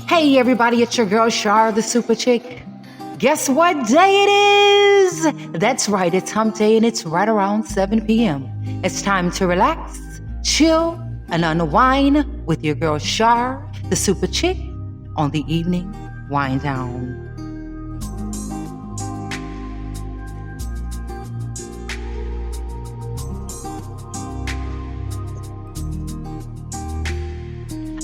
Hey everybody, it's your girl Shar, the Super Chick. Guess what day it is? That's right, it's hump day and it's right around 7 p.m. It's time to relax, chill, and unwind with your girl Shar, the Super Chick, on the evening wind down.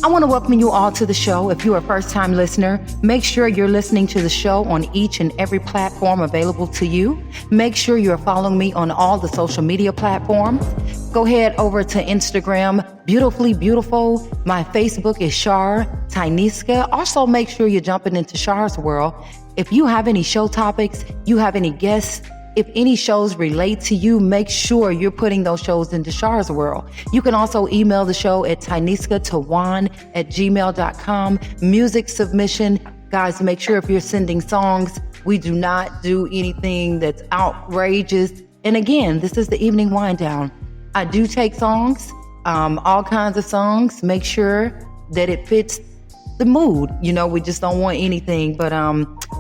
I want to welcome you all to the show. If you're a first-time listener, make sure you're listening to the show on each and every platform available to you. Make sure you're following me on all the social media platforms. Go ahead over to Instagram, Beautifully Beautiful. My Facebook is Shar Tyniska. Also, make sure you're jumping into Shar's world. If you have any show topics, you have any guests, if any shows relate to you, make sure you're putting those shows into Shar's world. You can also email the show at tyniskatawan@gmail.com. Music submission. Guys, make sure if you're sending songs, we do not do anything that's outrageous. And again, this is the evening wind down. I do take songs, all kinds of songs. Make sure that it fits the mood. You know, we just don't want anything, but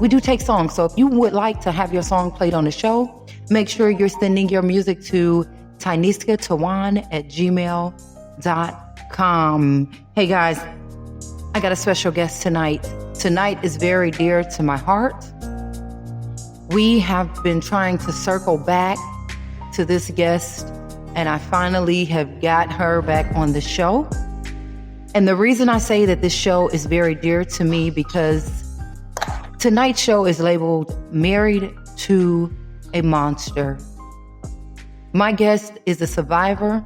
we do take songs. So if you would like to have your song played on the show, make sure you're sending your music to tyniskatawan@gmail.com. Hey guys, I got a special guest tonight. Tonight is very dear to my heart. We have been trying to circle back to this guest, and I finally have got her back on the show. And the reason I say that this show is very dear to me because tonight's show is labeled Married to a Monster. My guest is a survivor.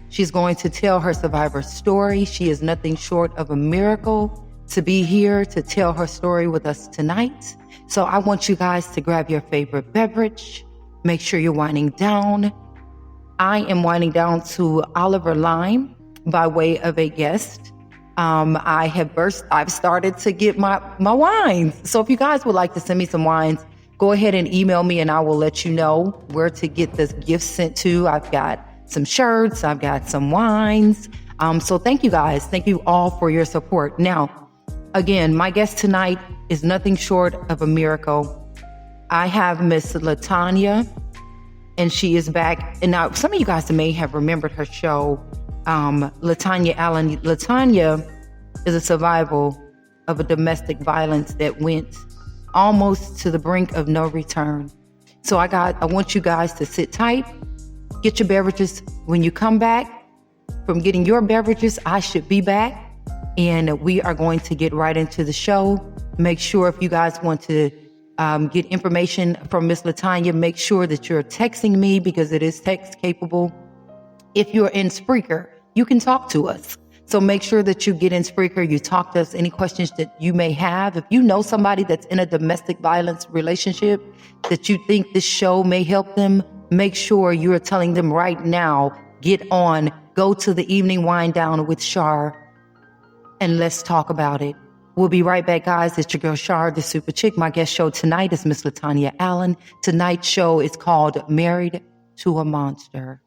She's going to tell her survivor story. She is nothing short of a miracle to be here to tell her story with us tonight. So I want you guys to grab your favorite beverage. Make sure you're winding down. I am winding down to Oliver Lime by way of a guest. I've started to get my wines. So if you guys would like to send me some wines, go ahead and email me and I will let you know where to get this gift sent to. I've got some shirts, I've got some wines. So thank you guys. Thank you all for your support. Now, again, my guest tonight is nothing short of a miracle. I have Miss LaTanya, and she is back. And now some of you guys may have remembered her show, LaTanya Allen. LaTanya is a survivor of a domestic violence that went almost to the brink of no return. So I want you guys to sit tight, get your beverages. When you come back from getting your beverages, I should be back, and we are going to get right into the show. Make sure if you guys want to get information from Miss LaTanya, make sure that you're texting me because it is text capable. If you're in Spreaker, you can talk to us. So make sure that you get in Spreaker, you talk to us, any questions that you may have. If you know somebody that's in a domestic violence relationship that you think this show may help them, make sure you're telling them right now, get on, go to the evening wind down with Shar, and let's talk about it. We'll be right back, guys. It's your girl Shar, the Super Chick. My guest show tonight is Miss LaTanya Allen. Tonight's show is called Married to a Monster.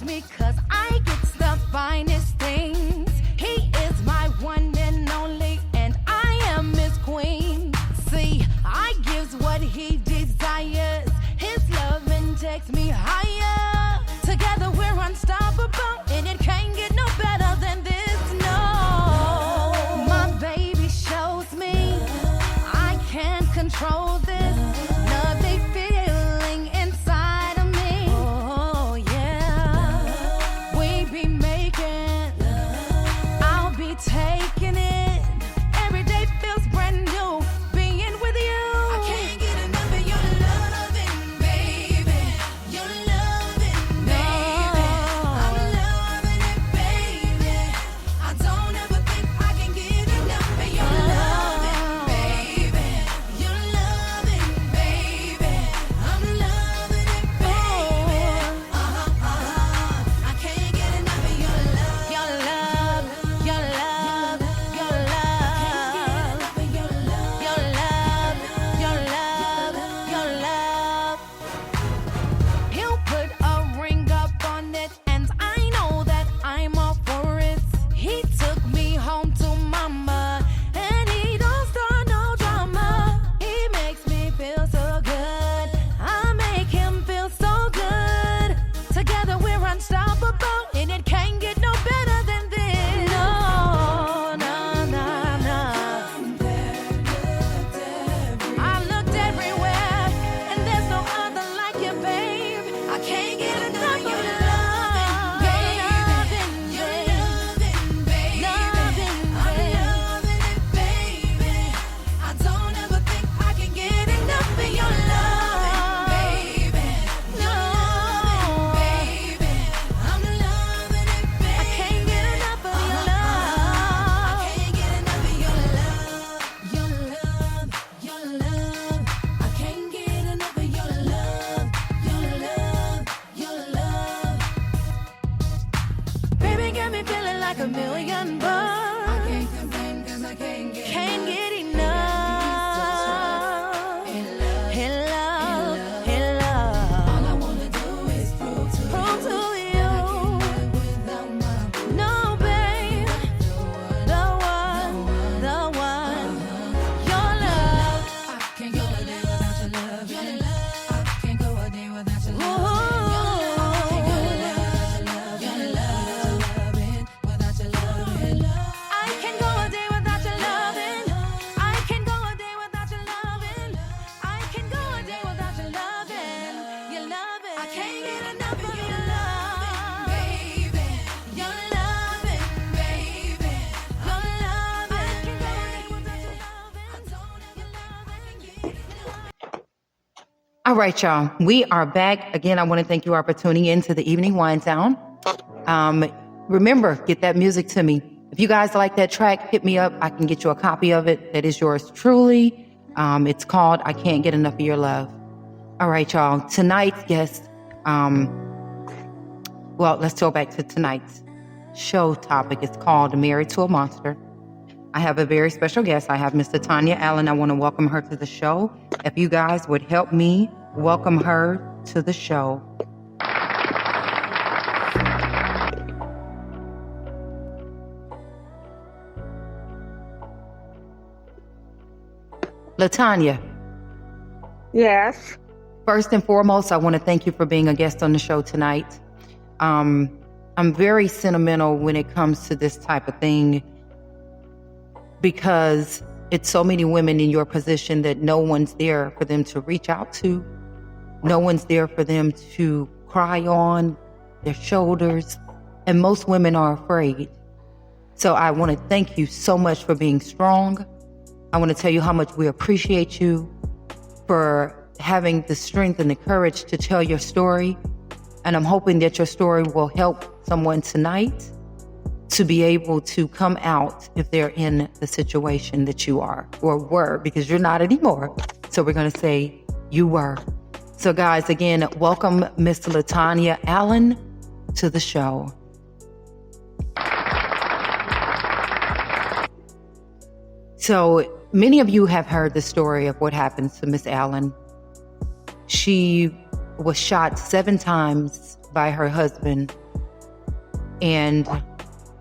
Me 'cause I get the finest things. He is my one and only, and I am his queen. See, I gives what he desires. His loving takes me higher. Together we're unstoppable, and it can't get no better than this. No, my baby shows me I can't control this. Lovely feeling inside of me. Oh yeah, we be making, I'll be taking it. Every day feels brand new, being with you. I can't get enough of your loving, baby. Your loving, baby. I'm loving it, baby. I don't ever think I can get enough of your loving, baby. Your loving. All right, y'all. We are back. Again, I want to thank you all for tuning in to the Evening Wine Sound. Remember, get that music to me. If you guys like that track, hit me up. I can get you a copy of it. That is yours truly. It's called I Can't Get Enough of Your Love. All right, y'all. Tonight's guest, well, let's go back to tonight's show topic. It's called Married to a Monster. I have a very special guest. I have Miss Latanya Allen. I want to welcome her to the show. If you guys would help me welcome her to the show. Latanya. Yes. First and foremost, I want to thank you for being a guest on the show tonight. I'm very sentimental when it comes to this type of thing because it's so many women in your position that no one's there for them to reach out to. No one's there for them to cry on their shoulders. And most women are afraid. So I want to thank you so much for being strong. I want to tell you how much we appreciate you for having the strength and the courage to tell your story. And I'm hoping that your story will help someone tonight to be able to come out if they're in the situation that you are or were, because you're not anymore. So we're going to say you were. So guys, again, welcome Miss Latanya Allen to the show. So many of you have heard the story of what happened to Miss Allen. She was shot 7 times by her husband. And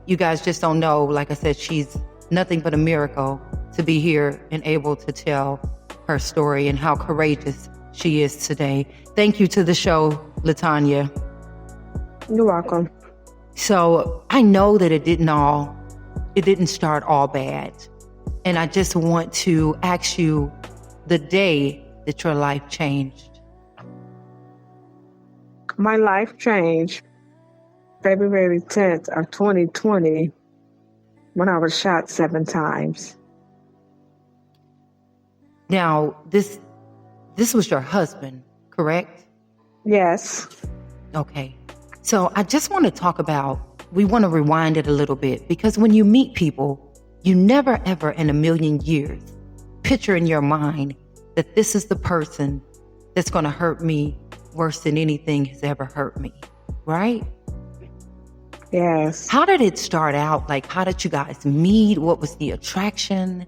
you guys just don't know, like I said, she's nothing but a miracle to be here and able to tell her story and how courageous she is today. Thank you to the show, Latanya. You're welcome. So I know that it didn't start all bad. And I just want to ask you the day that your life changed. My life changed February 10th of 2020 when I was shot 7 times. Now, this was your husband, correct? Yes. Okay. So I just want to talk about, we want to rewind it a little bit, because when you meet people, you never ever in a million years picture in your mind that this is the person that's going to hurt me worse than anything has ever hurt me, right? Yes. How did it start out? Like, how did you guys meet? What was the attraction?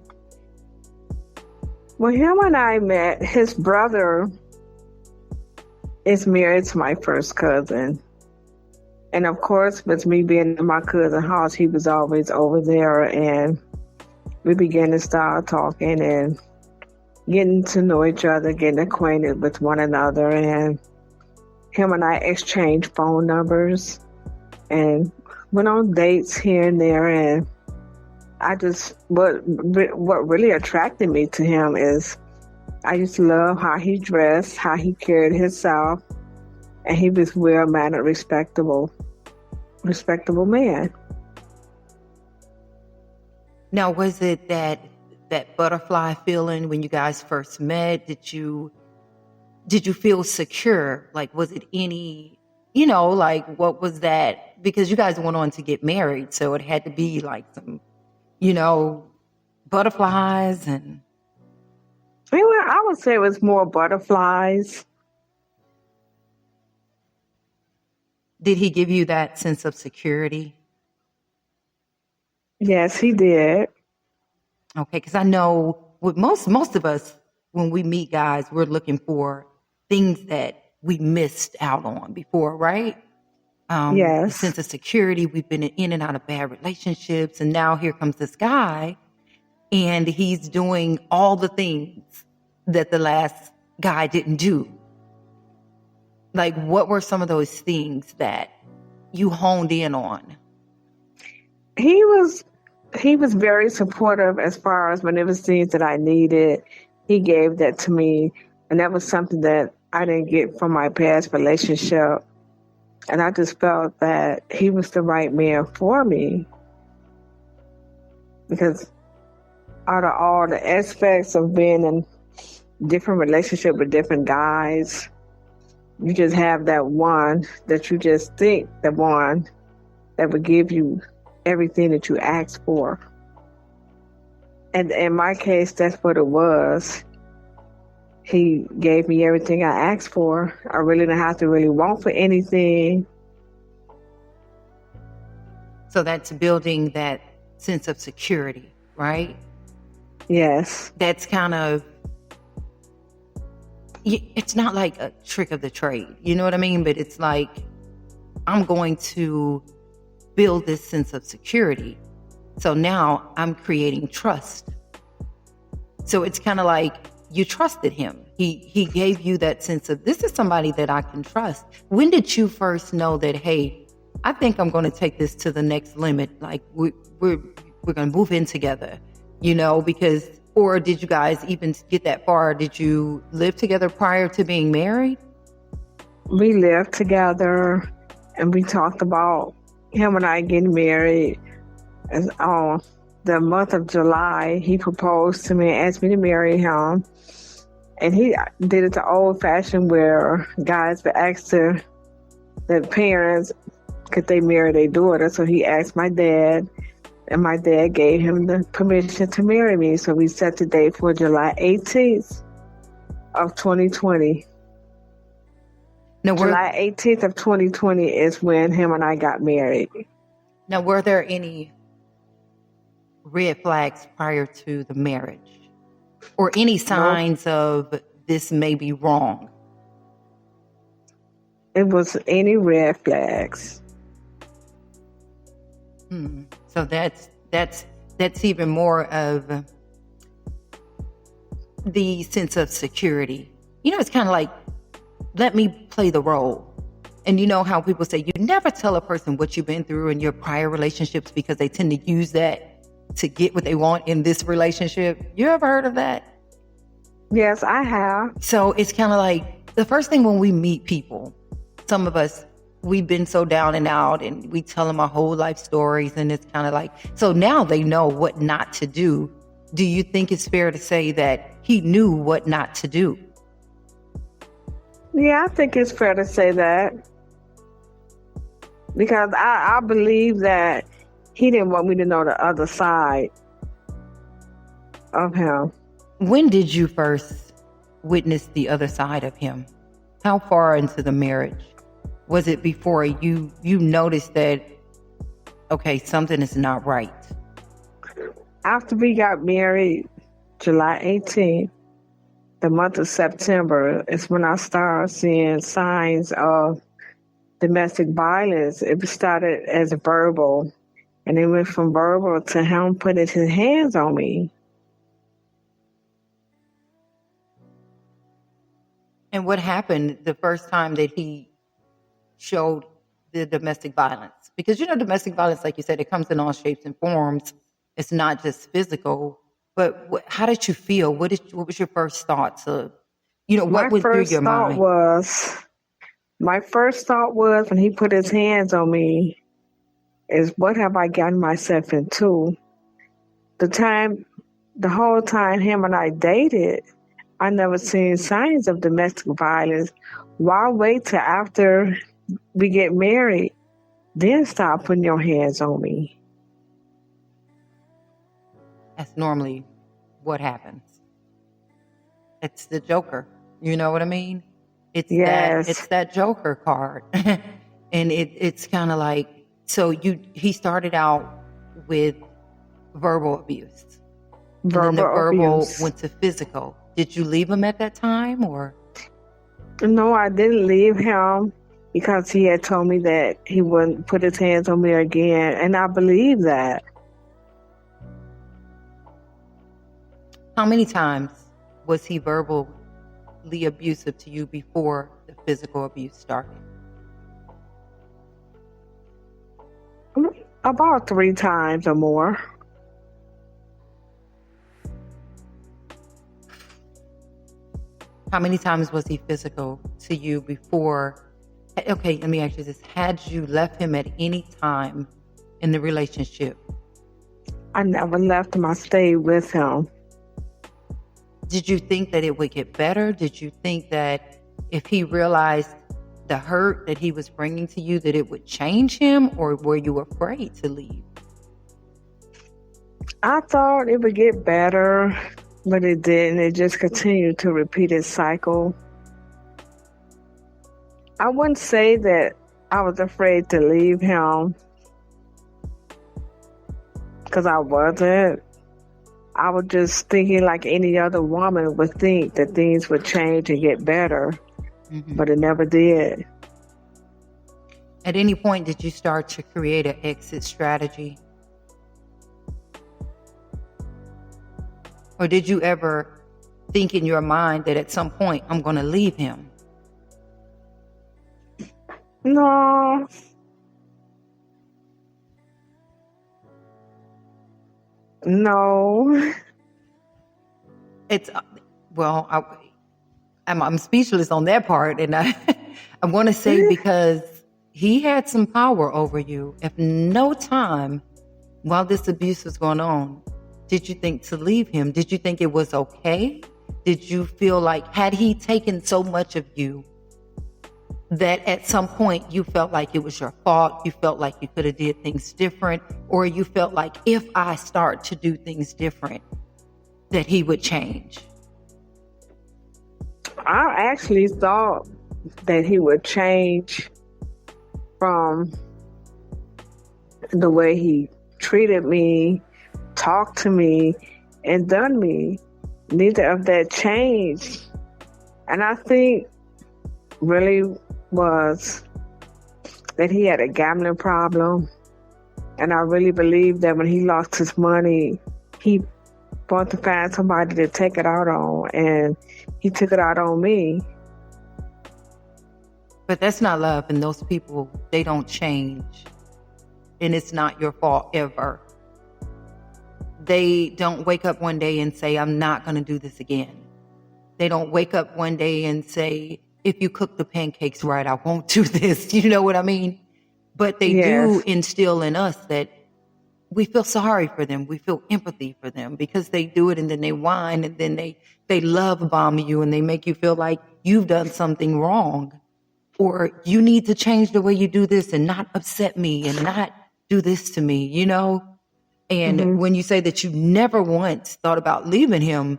When him and I met, his brother is married to my first cousin. And of course, with me being in my cousin's house, he was always over there, and we began to start talking and getting to know each other, getting acquainted with one another. And him and I exchanged phone numbers and went on dates here and there. And what really attracted me to him is I used to love how he dressed, how he carried himself, and he was well-mannered, respectable man. Now, was it that butterfly feeling when you guys first met? Did you feel secure? Like, was it any, like, what was that? Because you guys went on to get married, so it had to be like some, butterflies and. I would say it was more butterflies. Did he give you that sense of security? Yes, he did. Okay, because I know with most of us, when we meet guys, we're looking for things that we missed out on before, right? Yes. A sense of security. We've been in and out of bad relationships, and now here comes this guy, and he's doing all the things that the last guy didn't do. Like, what were some of those things that you honed in on? He was very supportive as far as when there was things that I needed. He gave that to me, and that was something that I didn't get from my past relationship. And I just felt that he was the right man for me, because out of all the aspects of being different relationship with different guys. You just have that one that you just think the one that would give you everything that you asked for. And in my case, that's what it was. He gave me everything I asked for. I really didn't have to really want for anything. So that's building that sense of security, right? Yes. That's kind of, it's not like a trick of the trade, you know what I mean? But it's like, I'm going to build this sense of security. So now I'm creating trust. So it's kind of like you trusted him. He gave you that sense of, this is somebody that I can trust. When did you first know that, hey, I think I'm going to take this to the next limit? Like we're going to move in together, you know, because, or did you guys even get that far? Did you live together prior to being married? We lived together and we talked about him and I getting married. As the month of July, he proposed to me and asked me to marry him. And he did it the old-fashioned where guys would ask the parents could they marry their daughter. So he asked my dad, and my dad gave him the permission to marry me. So we set the date for July 18th of 2020. Now, July 18th of 2020 is when him and I got married. Now, were there any red flags prior to the marriage? Or any signs of this may be wrong? It was any red flags. So that's even more of the sense of security. You know, it's kind of like, let me play the role. And you know how people say you never tell a person what you've been through in your prior relationships because they tend to use that to get what they want in this relationship. You ever heard of that? Yes, I have. So it's kind of like the first thing when we meet people, some of us, we've been so down and out and we tell them our whole life stories, and it's kind of like, so now they know what not to do. Do you think it's fair to say that he knew what not to do? Yeah, I think it's fair to say that. Because I believe that he didn't want me to know the other side of him. When did you first witness the other side of him? How far into the marriage? Was it before you noticed that, okay, something is not right? After we got married, July 18th, the month of September is when I started seeing signs of domestic violence. It started as verbal, and it went from verbal to him putting his hands on me. And what happened the first time that he showed the domestic violence? Because, you know, domestic violence, like you said, it comes in all shapes and forms. It's not just physical. But how did you feel? What was your first thoughts of, you know, what went through your mind? My first thought was when he put his hands on me is, what have I gotten myself into? The whole time him and I dated, I never seen signs of domestic violence. Why wait till after we get married, then start putting your hands on me? That's normally what happens. It's the Joker. You know what I mean? It's that Joker card. And it's kind of like, so he started out with verbal abuse. Verbal abuse went to physical. Did you leave him at that time, or? No, I didn't leave him because he had told me that he wouldn't put his hands on me again, and I believe that. How many times was he verbally abusive to you before the physical abuse started? About 3 times or more. How many times was he physical to you before? Okay, let me ask you this. Had you left him at any time in the relationship? I never left him. I stayed with him. Did you think that it would get better? Did you think that if he realized the hurt that he was bringing to you, that it would change him, or were you afraid to leave? I thought it would get better, but it didn't. It just continued to repeat its cycle. I wouldn't say that I was afraid to leave him, because I wasn't. I was just thinking like any other woman would think that things would change and get better, but it never did. At any point, did you start to create an exit strategy? Or did you ever think in your mind that at some point, I'm going to leave him? No. No. It's, well, I'm speechless on that part. And I want to say, because he had some power over you. If no time while this abuse was going on, did you think to leave him? Did you think it was okay? Did you feel like, had he taken so much of you that at some point you felt like it was your fault, you felt like you could have did things different, or you felt like, if I start to do things different, that he would change? I actually thought that he would change from the way he treated me, talked to me, and done me. Neither of that changed. And I think really was that he had a gambling problem. And I really believe that when he lost his money, he wanted to find somebody to take it out on, and he took it out on me. But that's not love, and those people, they don't change. And it's not your fault ever. They don't wake up one day and say, I'm not going to do this again. They don't wake up one day and say, if you cook the pancakes right, I won't do this. You know what I mean? But they do instill in us that we feel sorry for them. We feel empathy for them, because they do it and then they whine, and then they love bomb you, and they make you feel like you've done something wrong, or you need to change the way you do this and not upset me and not do this to me, you know? And when you say that you never once thought about leaving him,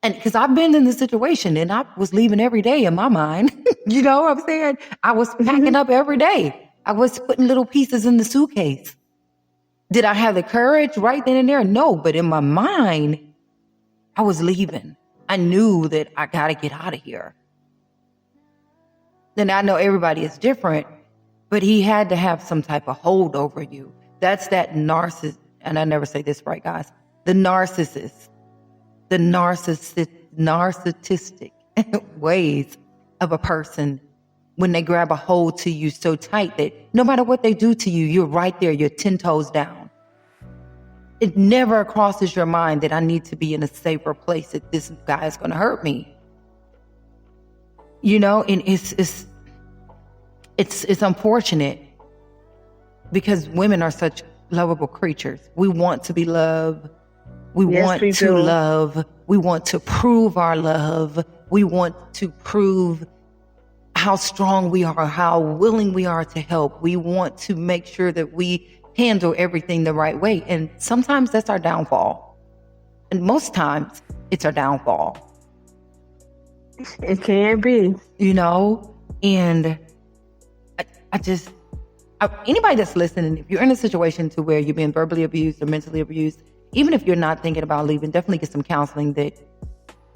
and because I've been in this situation and I was leaving every day in my mind, you know what I'm saying? I was packing up every day. I was putting little pieces in the suitcase. Did I have the courage right then and there? No, but in my mind, I was leaving. I knew that I got to get out of here. Then I know everybody is different, but he had to have some type of hold over you. That's that narcissist, and I never say this right, guys. The narcissistic ways of a person when they grab a hold to you so tight that no matter what they do to you, you're right there, you're 10 toes down. It never crosses your mind that I need to be in a safer place, that this guy is going to hurt me. You know, and it's unfortunate, because women are such lovable creatures. We want to be loved. We want to love. We want to prove our love. We want to prove how strong we are, how willing we are to help. We want to make sure that we handle everything the right way. And sometimes that's our downfall. And most times it's our downfall. It can be. You know? And anybody that's listening, if you're in a situation to where you're being verbally abused or mentally abused, even if you're not thinking about leaving, definitely get some counseling. That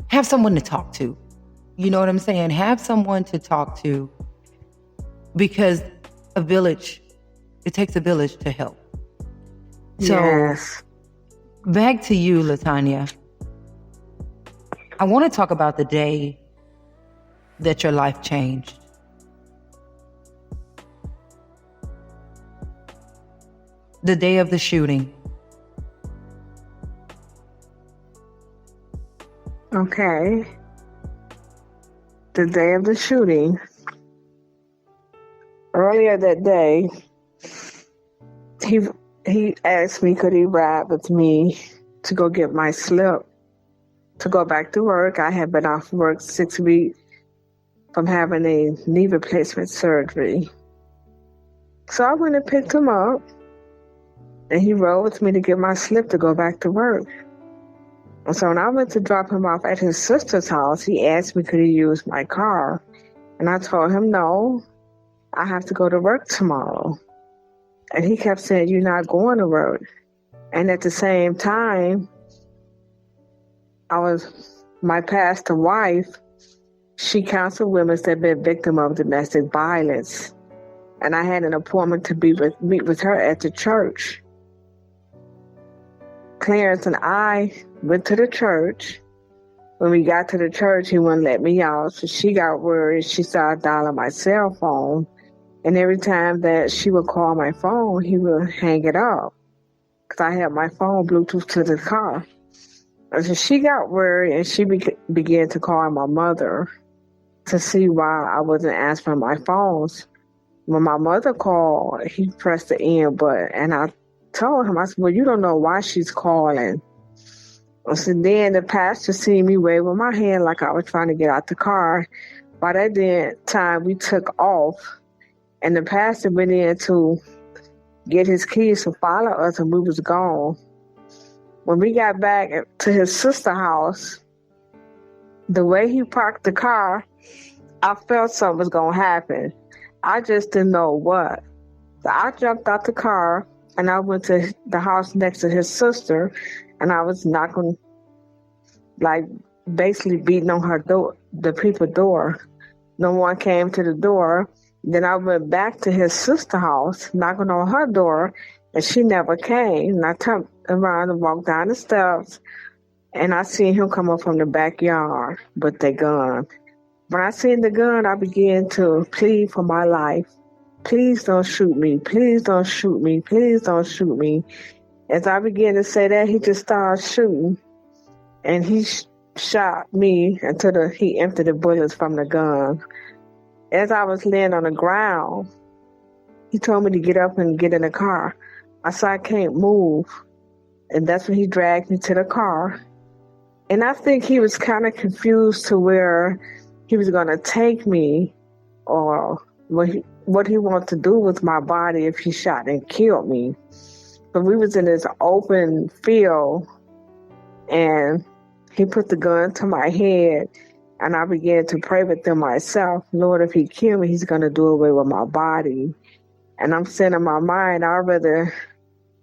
have someone to talk to. You know what I'm saying? Have someone to talk to, because it takes a village to help. So back to you, LaTanya. I want to talk about the day that your life changed. The day of the shooting. Okay. The day of the shooting. Earlier that day, he asked me could he ride with me to go get my slip. to go back to work. I had been off work 6 weeks from having a knee replacement surgery. So I went and picked him up, and he rode with me to get my slip to go back to work. And so when I went to drop him off at his sister's house, he asked me could he use my car. And I told him no, I have to go to work tomorrow. And he kept saying, you're not going to work. And at the same time, my pastor wife, she counseled women that had been victim of domestic violence. And I had an appointment to meet with her at the church. Clarence and I went to the church. When we got to the church, he wouldn't let me out. So she got worried. She started dialing my cell phone. And every time that she would call my phone, he would hang it up. Because I had my phone Bluetooth to the car. And so she got worried, and she began to call my mother to see why I wasn't answering my phones. When my mother called, he pressed the end button. And I told him, I said, well, you don't know why she's calling. So then the pastor seen me waving my hand like I was trying to get out the car. By that time, we took off, and the pastor went in to get his keys to follow us, and we was gone. When we got back to his sister's house, the way he parked the car, I felt something was going to happen. I just didn't know what. So I jumped out the car, and I went to the house next to his sister, and I was knocking, like basically beating on her door, the people's door. No one came to the door. Then I went back to his sister's house, knocking on her door, and she never came. And I turned around and walked down the steps, and I seen him come up from the backyard with the gun. When I seen the gun, I began to plead for my life. Please don't shoot me. Please don't shoot me. Please don't shoot me. As I began to say that, he just started shooting. And he shot me until he emptied the bullets from the gun. As I was laying on the ground, he told me to get up and get in the car. I said, I can't move. And that's when he dragged me to the car. And I think he was kind of confused to where he was going to take me, or what he wanted to do with my body if he shot and killed me. But we was in this open field, and he put the gun to my head, and I began to pray within myself, Lord, if he kill me, he's going to do away with my body. And I'm saying in my mind, I'd rather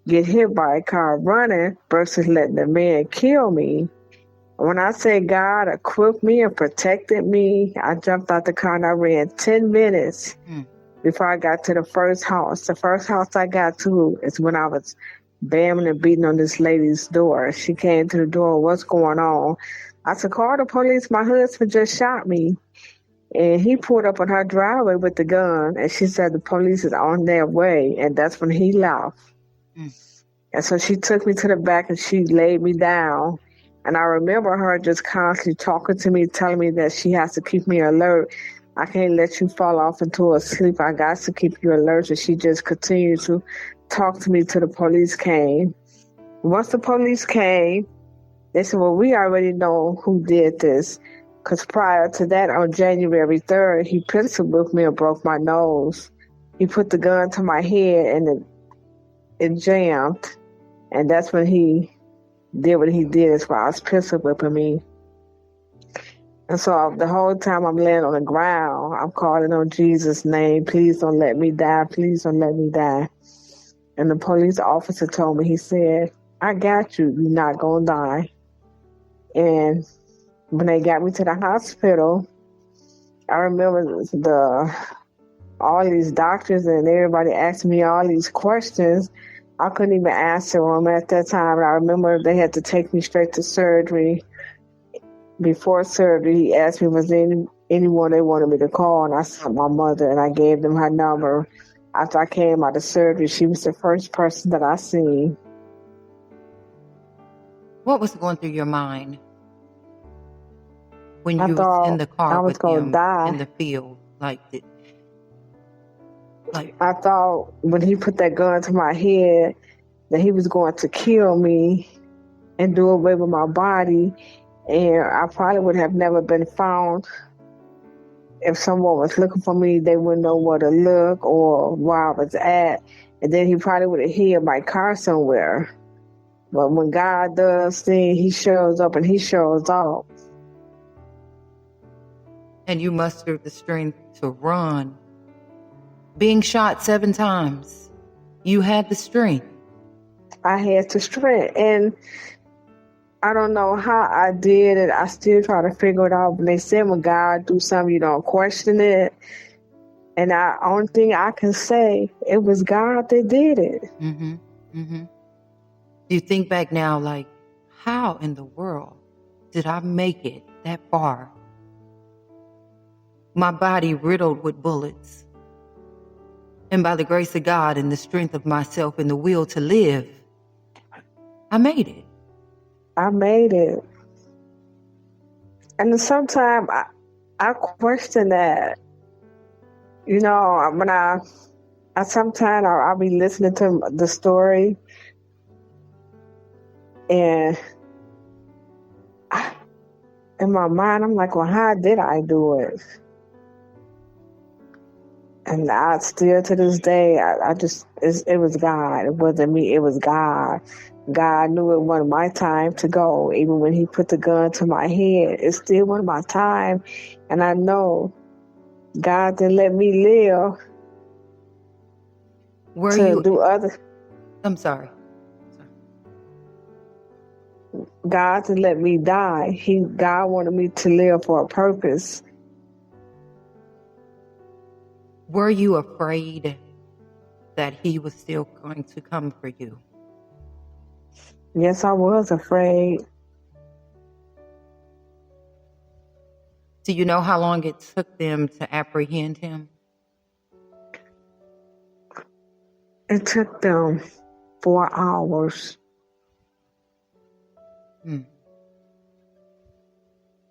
get hit by a car running versus letting the man kill me. When I say God equipped me and protected me, I jumped out the car and I ran 10 minutes before I got to the first house. The first house I got to is when I was bamming and beating on this lady's door. She came to the door, what's going on? I said, call the police, my husband just shot me. And he pulled up on her driveway with the gun, and she said the police is on their way, and that's when he left. And so she took me to the back and she laid me down. And I remember her just constantly talking to me, telling me that she has to keep me alert. I can't let you fall off into a sleep. I got to keep you alert. And she just continued to talk to me till the police came. Once the police came, they said, well, we already know who did this. Because prior to that, on January 3rd, he pistol whipped me and broke my nose. He put the gun to my head and it jammed. And that's when he did what he did as far as pistol whipping me. And so the whole time I'm laying on the ground, I'm calling on Jesus' name. Please don't let me die. Please don't let me die. And the police officer told me, he said, I got you. You're not going to die. And when they got me to the hospital, I remember all these doctors and everybody asking me all these questions. I couldn't even answer them at that time. And I remember they had to take me straight to surgery. Before surgery, he asked me, was there anyone they wanted me to call? And I said my mother, and I gave them her number. After I came out of surgery, she was the first person that I seen. What was going through your mind when you thought was in the car I was with gonna him die. in the field? I thought when he put that gun to my head that he was going to kill me and do away with my body. And I probably would have never been found. If someone was looking for me, they wouldn't know where to look or where I was at. And then he probably would have hid my car somewhere. But when God does things, he shows up and he shows off. And you mustered the strength to run. Being shot 7 times, you had the strength. I had the strength. And I don't know how I did it. I still try to figure it out. But they said when God do something, you don't question it. And the only thing I can say, it was God that did it. Mm-hmm. Mm-hmm. Do you think back now, like, how in the world did I make it that far? My body riddled with bullets. And by the grace of God and the strength of myself and the will to live, I made it. I made it. And sometimes I question that. You know, when sometimes I'll be listening to the story and in my mind, I'm like, well, how did I do it? And I still, to this day, it was God. It wasn't me. It was God. God knew it wasn't my time to go. Even when he put the gun to my head, it still wasn't my time. And I know God didn't let me live do other. I'm sorry. God didn't let me die. God wanted me to live for a purpose. Were you afraid that he was still going to come for you? Yes, I was afraid. Do you know how long it took them to apprehend him? It took them 4 hours.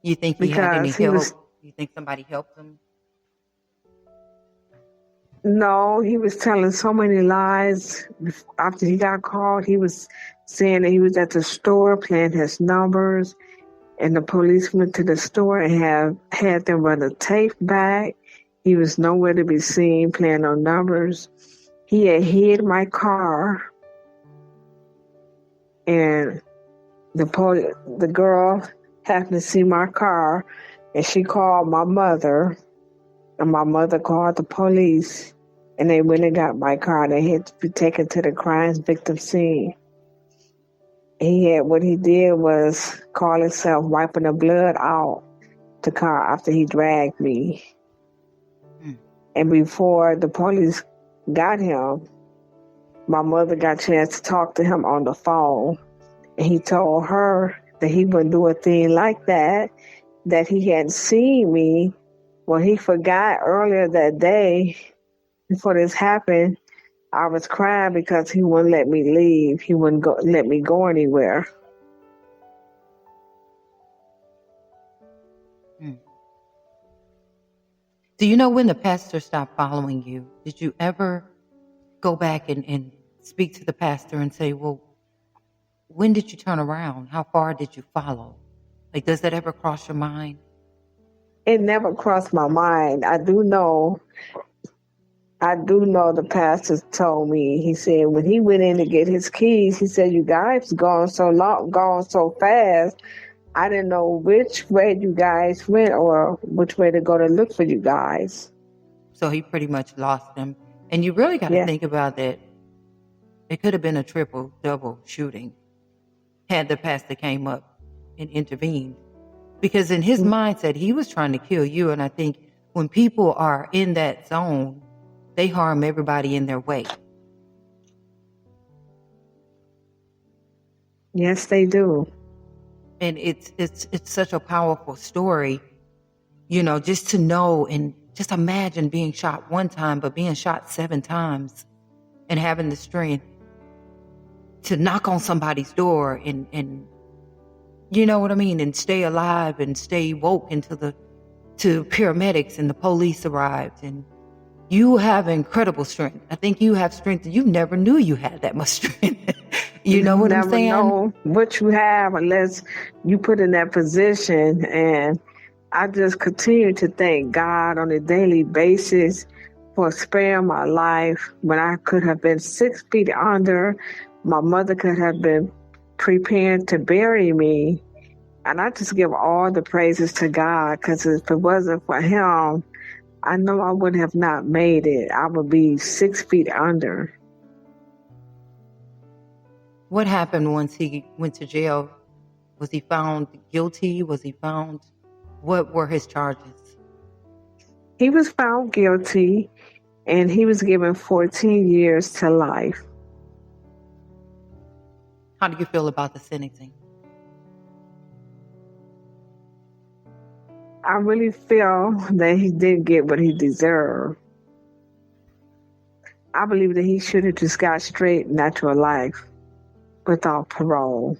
You think he had any help? You think somebody helped him? No, he was telling so many lies. After he got called, he was saying that he was at the store playing his numbers, and the police went to the store and had them run the tape back. He was nowhere to be seen playing no numbers. He had hid my car, and the girl happened to see my car, and she called my mother. And my mother called the police, and they went and got my car. They had to be taken to the crime victim scene. What he did was call himself wiping the blood out the car after he dragged me. And before the police got him, my mother got a chance to talk to him on the phone. And he told her that he wouldn't do a thing like that he hadn't seen me. Well, he forgot earlier that day, before this happened, I was crying because he wouldn't let me leave. He wouldn't let me go anywhere. Do you know when the pastor stopped following you? Did you ever go back and speak to the pastor and say, well, when did you turn around? How far did you follow? Like, does that ever cross your mind? It never crossed my mind. I do know the pastor told me, he said when he went in to get his keys, he said, you guys gone so fast. I didn't know which way you guys went or which way to go to look for you guys. So he pretty much lost them. And you really got to think about that. It could have been a triple, double shooting had the pastor came up and intervened. Because in his mindset, he was trying to kill you. And I think when people are in that zone, they harm everybody in their way. Yes, they do. And it's such a powerful story, you know, just to know and just imagine being shot 1 time, but being shot 7 times and having the strength to knock on somebody's door and you know what I mean? And stay alive and stay woke until to paramedics and the police arrived. And you have incredible strength. I think you have strength that you never knew you had that much strength. You know what I'm never saying? know what you have unless you put in that position. And I just continue to thank God on a daily basis for sparing my life when I could have been 6 feet under. My mother could have been preparing to bury me. And I just give all the praises to God, because if it wasn't for him, I know I would have not made it. I would be 6 feet under. What happened once he went to jail? Was he found guilty? Was he found? What were his charges? He was found guilty, and he was given 14 years to life. How do you feel about the sentencing? I really feel that he didn't get what he deserved. I believe that he should have just got straight natural life without parole.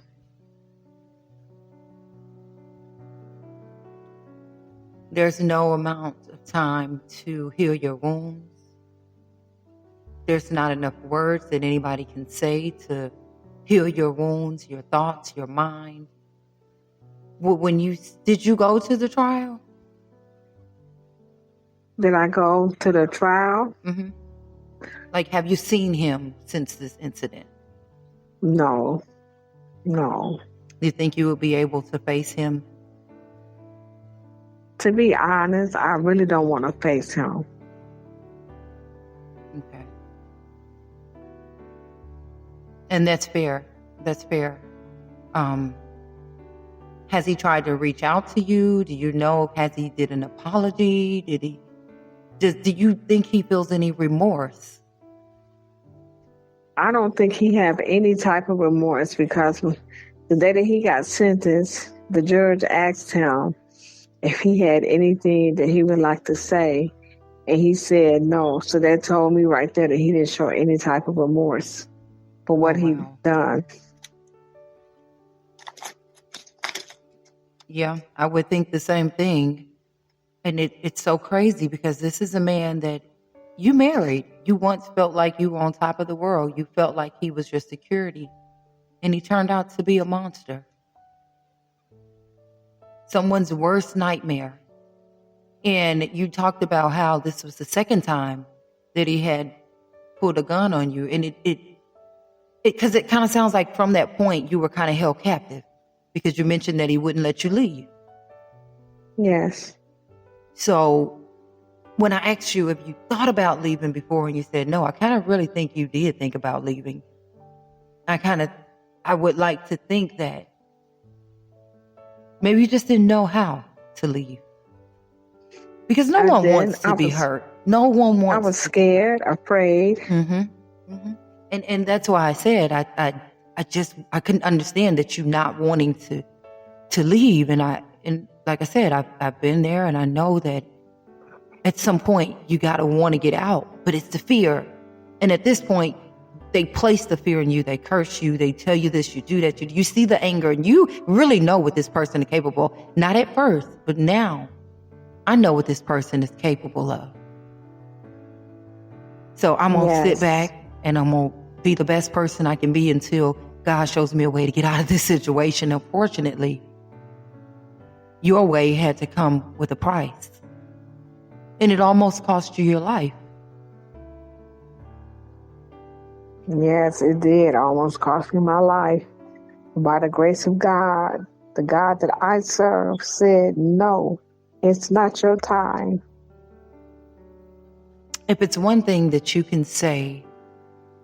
There's no amount of time to heal your wounds. There's not enough words that anybody can say to heal your wounds, your thoughts, your mind. Did you go to the trial? Did I go to the trial? Mm-hmm. Like, have you seen him since this incident? No. Do you think you will be able to face him? To be honest, I really don't want to face him. Okay. And that's fair. That's fair. Has he tried to reach out to you? Do you know, has he did an apology? Do you think he feels any remorse? I don't think he have any type of remorse, because the day that he got sentenced, the judge asked him if he had anything that he would like to say, and he said no. So that told me right there that he didn't show any type of remorse for what he done. Yeah, I would think the same thing. And it's so crazy, because this is a man that you married. You once felt like you were on top of the world. You felt like he was your security. And he turned out to be a monster. Someone's worst nightmare. And you talked about how this was the second time that he had pulled a gun on you. And because it kind of sounds like from that point you were kind of held captive, because you mentioned that he wouldn't let you leave. Yes. So when I asked you if you thought about leaving before, and you said no, I kind of really think you did think about leaving. I would like to think that maybe you just didn't know how to leave. Because no one wants to be hurt. No one wants. I was scared, afraid. Mm-hmm. Mm-hmm. And that's why I said I couldn't understand that you not wanting to leave. And like I said, I've been there, and I know that at some point you gotta want to get out, but it's the fear. And at this point, they place the fear in you. They curse you. They tell you this, you do that. You see the anger, and you really know what this person is capable of. Not at first, but now I know what this person is capable of. So I'm going to sit back, and I'm going to be the best person I can be until God shows me a way to get out of this situation. Unfortunately, your way had to come with a price. And it almost cost you your life. Yes, it did almost cost me my life. By the grace of God, the God that I serve said, no, it's not your time. If it's one thing that you can say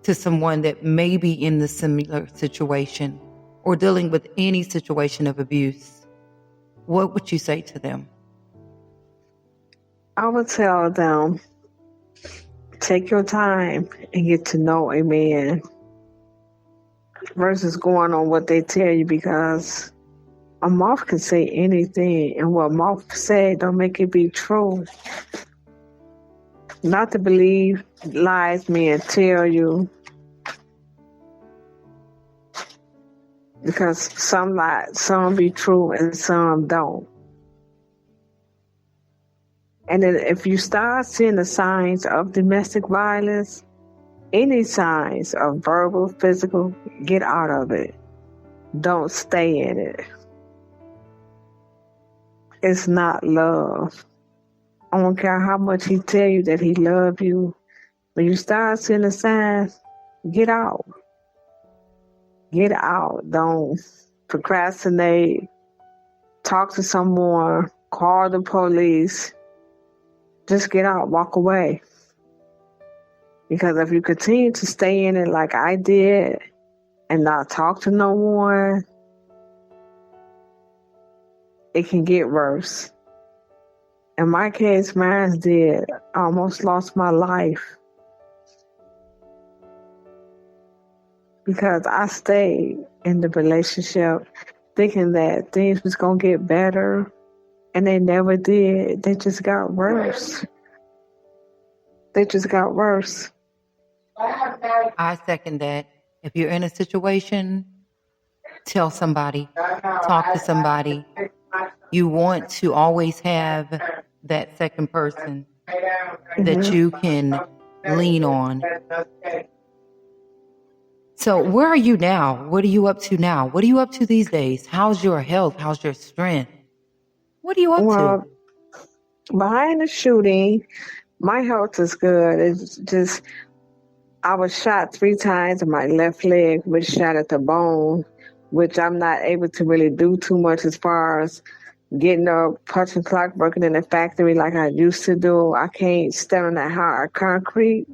to someone that may be in the similar situation or dealing with any situation of abuse, what would you say to them? I would tell them, take your time and get to know a man versus going on what they tell you, because a mouth can say anything, and what mouth said don't make it be true. Not to believe lies men tell you, because some lies, some be true and some don't. And then if you start seeing the signs of domestic violence, Any signs of verbal, physical, get out of it. Don't stay in it. It's not love. I don't care how much he tell you that he love you. When you start seeing the signs, get out. Get out. Don't procrastinate. Talk to someone. Call the police. Just get out. Walk away. Because if you continue to stay in it like I did and not talk to no one, it can get worse. In my case, mine did. I almost lost my life because I stayed in the relationship thinking that things was going to get better, and they never did. They just got worse. They just got worse. I second that. If you're in a situation, tell somebody, talk to somebody. You want to always have that second person that you can lean on. So where are you now? What are you up to now? What are you up to these days? How's your health? How's your strength? What are you up to? Behind the shooting, my health is good. It's just, I was shot 3 times in my left leg, which shot at the bone, which I'm not able to really do too much as far as getting up, punching clock, working in the factory like I used to do. I can't stand on that hard concrete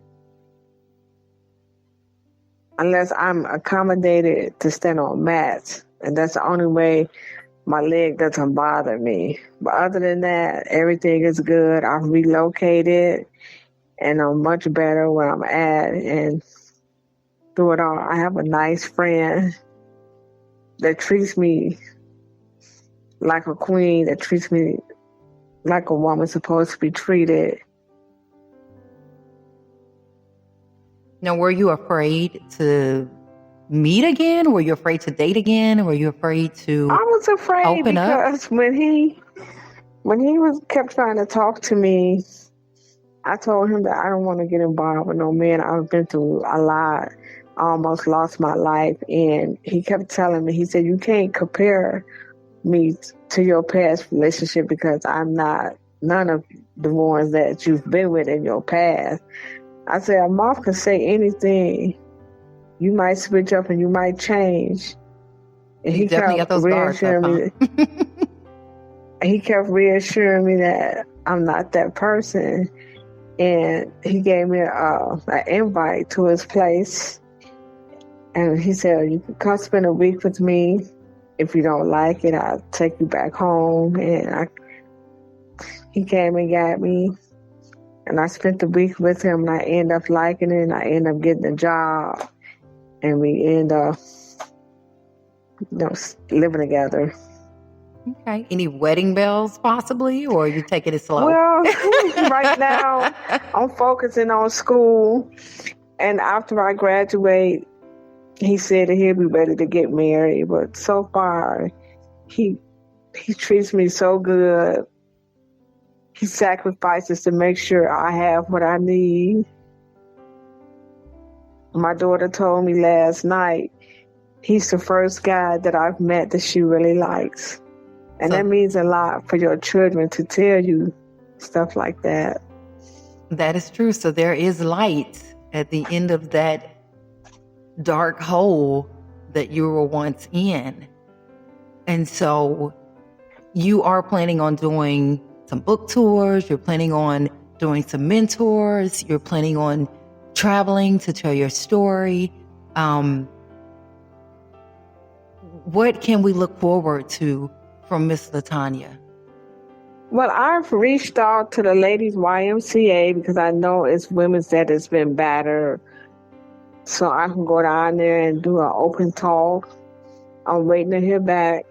unless I'm accommodated to stand on mats. And that's the only way my leg doesn't bother me. But other than that, everything is good. I've relocated and I'm much better where I'm at. And through it all, I have a nice friend that treats me like a queen, that treats me like a woman supposed to be treated. Now, were you afraid to meet again? Were you afraid to date again? Were you afraid to I was afraid open because up? when he kept trying to talk to me, I told him that I don't want to get involved with no man. I've been through a lot. I almost lost my life. And he kept telling me, he said, you can't compare me to your past relationship because I'm not none of the ones that you've been with in your past. I said, a mouth can say anything. You might switch up and you might change. And he definitely got kept those guards up, reassuring me. He kept reassuring me that I'm not that person. And he gave me an invite to his place. And he said, you can come spend a week with me. If you don't like it, I'll take you back home. And he came and got me. And I spent the week with him, and I ended up liking it, and I ended up getting a job. And we ended up, living together. Okay. Any wedding bells possibly, or are you taking it slow? Well, right now, I'm focusing on school. And after I graduate, he said that he'll be ready to get married. But so far, he treats me so good. He sacrifices to make sure I have what I need. My daughter told me last night, he's the first guy that I've met that she really likes. And that means a lot for your children to tell you stuff like that. That is true. So there is light at the end of that dark hole that you were once in. And so you are planning on doing some book tours. You're planning on doing some mentors. You're planning on traveling to tell your story. What can we look forward to from Miss LaTanya? Well, I've reached out to the ladies YMCA because I know it's women's that has been battered. So I can go down there and do an open talk. I'm waiting to hear back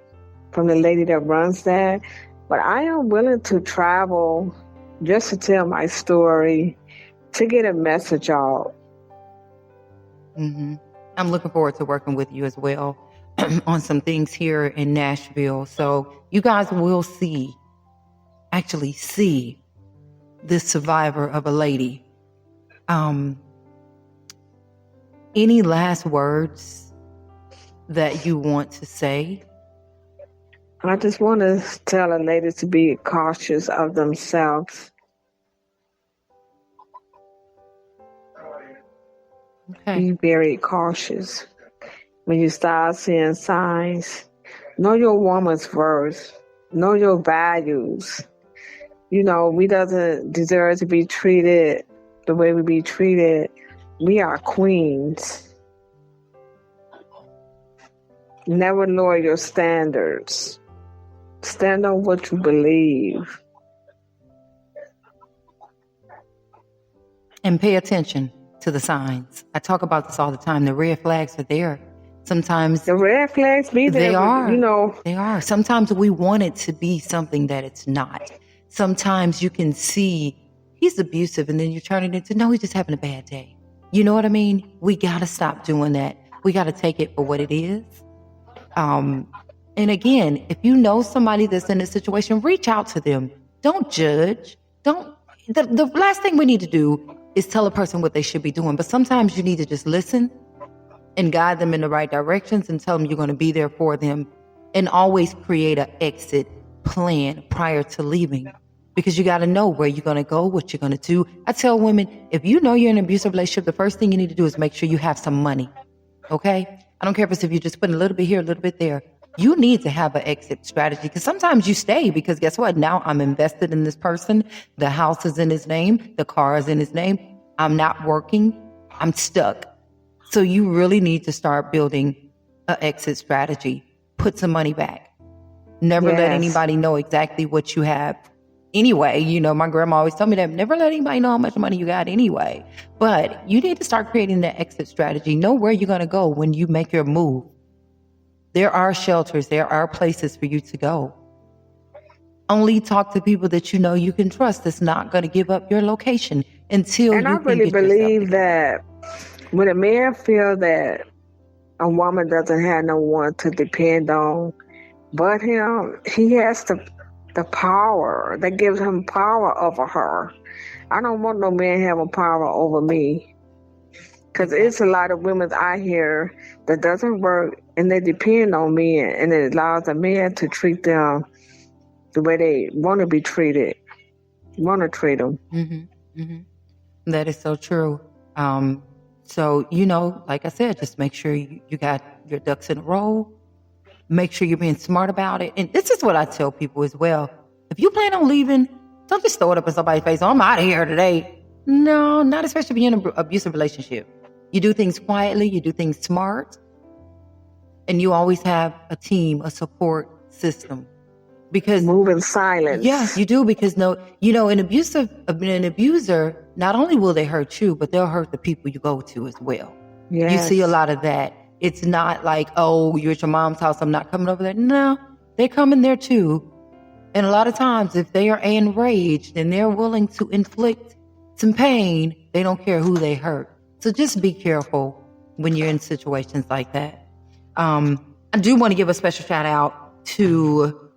from the lady that runs that. But I am willing to travel just to tell my story, to get a message out. Mm-hmm. I'm looking forward to working with you as well on some things here in Nashville. So you guys will actually see this survivor of a lady. Any last words that you want to say? I just want to tell a lady to be cautious of themselves. Okay. Be very cautious. When you start seeing signs, know your woman's worth. Know your values. You know, we doesn't deserve to be treated the way we be treated. We are queens. Never lower your standards. Stand on what you believe. And pay attention to the signs. I talk about this all the time. The red flags are there. Sometimes The red flags be there. they are. You know, They are. Sometimes we want it to be something that it's not. Sometimes you can see he's abusive and then you turn it into, no, he's just having a bad day. You know what I mean? We got to stop doing that. We got to take it for what it is. And again, if you know somebody that's in this situation, reach out to them. Don't judge. The last thing we need to do is tell a person what they should be doing. But sometimes you need to just listen and guide them in the right directions and tell them you're going to be there for them, and always create an exit plan prior to leaving, because you got to know where you're going to go, what you're going to do. I tell women, if you know you're in an abusive relationship, the first thing you need to do is make sure you have some money. Okay? I don't care if you're just putting a little bit here, a little bit there. You need to have an exit strategy, because sometimes you stay because guess what? Now I'm invested in this person. The house is in his name. The car is in his name. I'm not working. I'm stuck. So you really need to start building an exit strategy. Put some money back. Never let anybody know exactly what you have. Anyway, you know, my grandma always told me that never let anybody know how much money you got anyway. But you need to start creating that exit strategy. Know where you're going to go when you make your move. There are shelters. There are places for you to go. Only talk to people that you know you can trust that's not going to give up your location until and you I can really get yourself believe together. that when a man feels that a woman doesn't have no one to depend on but him, he has the power that gives him power over her. I don't want no man having power over me. Because it's a lot of women out here that doesn't work and they depend on men, and it allows a man to treat them the way they want to be treated, want to treat them. Mm-hmm, mm-hmm. That is so true. So, you know, like I said, just make sure you got your ducks in a row. Make sure you're being smart about it. And this is what I tell people as well. If you plan on leaving, don't just throw it up in somebody's face. Oh, I'm out of here today. No, not especially if you're in an abusive relationship. You do things quietly. You do things smart. And you always have a team, a support system. Because move in silence. Yes, you do. Because an abuser, not only will they hurt you, but they'll hurt the people you go to as well. Yes. You see a lot of that. It's not like, oh, you're at your mom's house, I'm not coming over there. No, they come in there too. And a lot of times, if they are enraged and they're willing to inflict some pain, they don't care who they hurt. So just be careful when you're in situations like that. I do want to give a special shout out to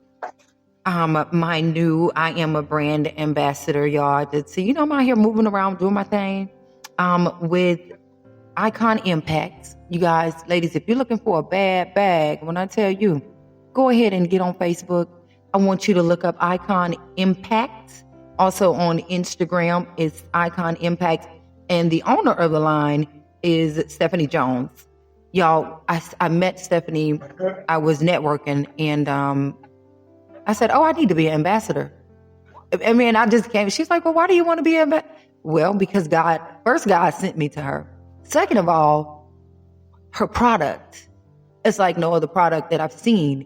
my new I Am a Brand Ambassador, y'all. I did see, I'm out here moving around, doing my thing with Icon Impacts. You guys, ladies, if you're looking for a bad bag, when I tell you, go ahead and get on Facebook. I want you to look up Icon Impacts. Also on Instagram, it's Icon Impacts. And the owner of the line is Stephanie Jones. Y'all, I met Stephanie. I was networking, and I said, I need to be an ambassador. I mean, I just came. She's like, well, why do you want to be an ambassador? Well, because God sent me to her. Second of all, her product is like no other product that I've seen.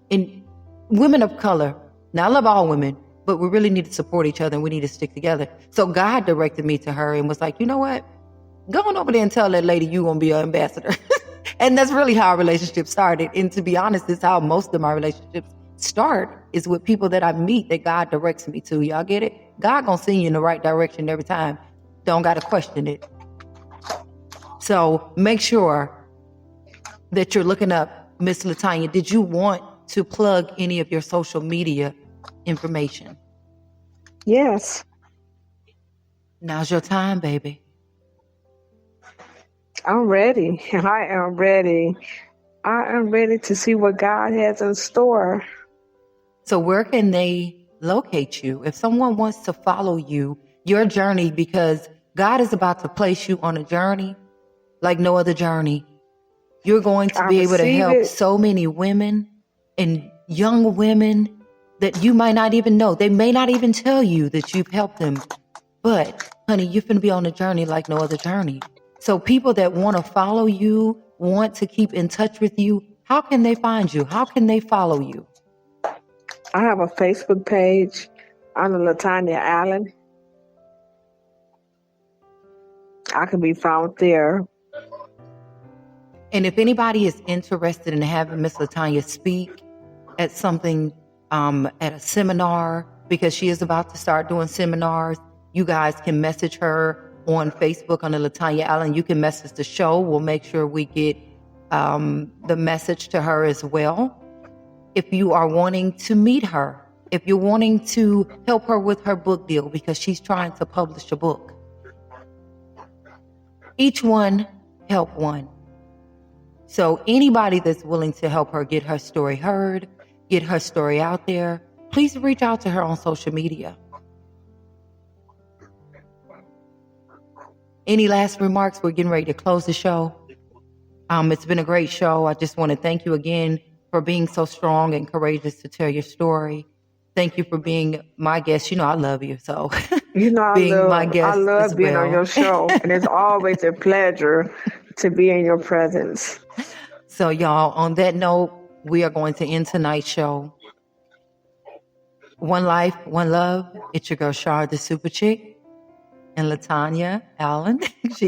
And women of color, now I love all women, but we really need to support each other and we need to stick together. So God directed me to her and was like, you know what? Go on over there and tell that lady you're going to be an ambassador. And that's really how our relationship started. And to be honest, it's how most of my relationships start, is with people that I meet that God directs me to. Y'all get it? God going to send you in the right direction every time. Don't got to question it. So make sure that you're looking up Miss Latanya. Did you want to plug any of your social media information? Yes. Now's your time, baby. I'm ready. I am ready. I am ready to see what God has in store. So where can they locate you? If someone wants to follow you, your journey, because God is about to place you on a journey like no other journey. You're going to be able to receive help it. so many women and young women that you might not even know. They may not even tell you that you've helped them. But, honey, you're going to be on a journey like no other journey. So people that want to follow you, want to keep in touch with you, how can they find you? How can they follow you? I have a Facebook page under Latanya Allen. I can be found there. And if anybody is interested in having Miss Latanya speak at something, at a seminar, because she is about to start doing seminars, you guys can message her on Facebook under Latanya Allen. You can message the show. We'll make sure we get the message to her as well. If you are wanting to meet her, if you're wanting to help her with her book deal, because she's trying to publish a book. Each one help one. So anybody that's willing to help her get her story heard, get her story out there, please reach out to her on social media. Any last remarks? We're getting ready to close the show. It's been a great show. I just want to thank you again for being so strong and courageous to tell your story. Thank you for being my guest. You know I love you, so You know, being my guest I love as being well. on your show, and it's always a pleasure to be in your presence. So y'all, on that note, we are going to end tonight's show. One life, one love. It's your girl, Shar, the Super Chick, and Latanya Allen.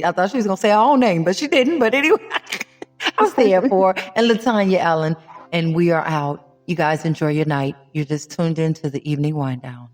I thought she was going to say her own name, but she didn't. But anyway, I'll say it for her. And Latanya Allen. And we are out. You guys enjoy your night. You're just tuned into the Evening Wind Down.